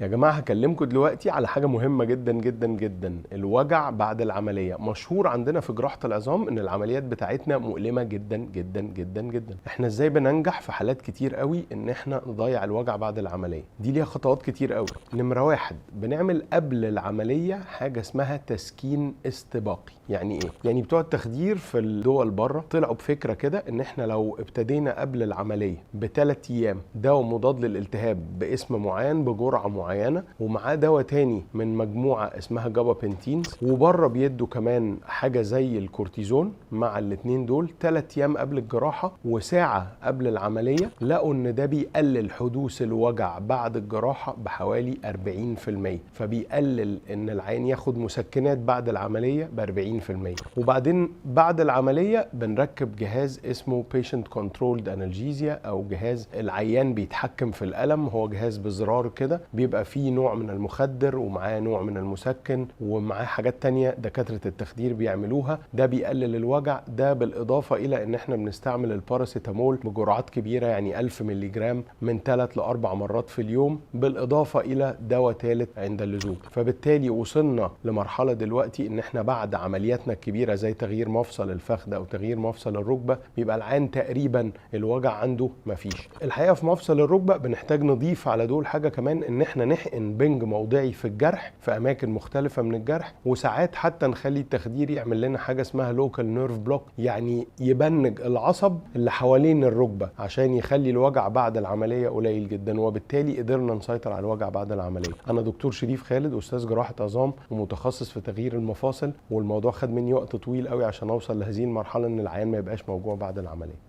يا جماعة هكلمكم دلوقتي على حاجة مهمة جدا جدا جدا، الوجع بعد العملية. مشهور عندنا في جراحة العظام ان العمليات بتاعتنا مؤلمة جدا جدا جدا جدا. احنا ازاي بننجح في حالات كتير قوي ان احنا نضيع الوجع بعد العملية؟ دي ليها خطوات كتير قوي. نمرة واحد، بنعمل قبل العملية حاجة اسمها تسكين استباقي. يعني ايه؟ يعني بتوع التخدير في الدول بره طلعوا بفكرة كده ان احنا لو ابتدينا قبل العملية ب3 ايام دواء مضاد للالتهاب باسم معين بجرعة معينة، ومعاه دواء تاني من مجموعة اسمها جابابنتينز، وبره بيدوا كمان حاجة زي الكورتيزون مع الاتنين دول 3 ايام قبل الجراحة وساعة قبل العملية، لقوا ان ده بيقلل حدوث الوجع بعد الجراحة بحوالي 40%. فبيقلل ان العيان ياخد مسكنات بعد العملية ب 40%. وبعدين بعد العملية بنركب جهاز اسمه patient controlled analgesia، او جهاز العيان بيتحكم في الألم. هو جهاز بزرار كده بيبقى فيه نوع من المخدر ومعاه نوع من المسكن ومعاه حاجات تانية دكاترة التخدير بيعملوها. ده بيقلل الوجع. ده بالإضافة إلى إن إحنا بنستعمل الباراسيتامول بجرعات كبيرة، يعني 1000 ملي جرام من 3 ل 4 مرات في اليوم، بالإضافة إلى دواء ثالث عند اللزوم. فبالتالي وصلنا لمرحلة دلوقتي إن إحنا بعد عملياتنا الكبيرة زي تغيير مفصل الفخذ أو تغيير مفصل الركبة بيبقى العيان تقريبا الوجع عنده مفيش. الحقيقة في مفصل الركبة بنحتاج نضيف على دول حاجة كمان، إن إحنا نحقن بنج موضعي في الجرح في اماكن مختلفه من الجرح، وساعات حتى نخلي التخدير يعمل لنا حاجه اسمها لوكال نيرف بلوك، يعني يبنج العصب اللي حوالين الركبه عشان يخلي الوجع بعد العمليه قليل جدا. وبالتالي قدرنا نسيطر على الوجع بعد العمليه. انا دكتور شريف خالد، استاذ جراحه عظام ومتخصص في تغيير المفاصل، والموضوع خد مني وقت طويل قوي عشان اوصل لهذه المرحله ان العيان ما يبقاش موجوع بعد العمليه.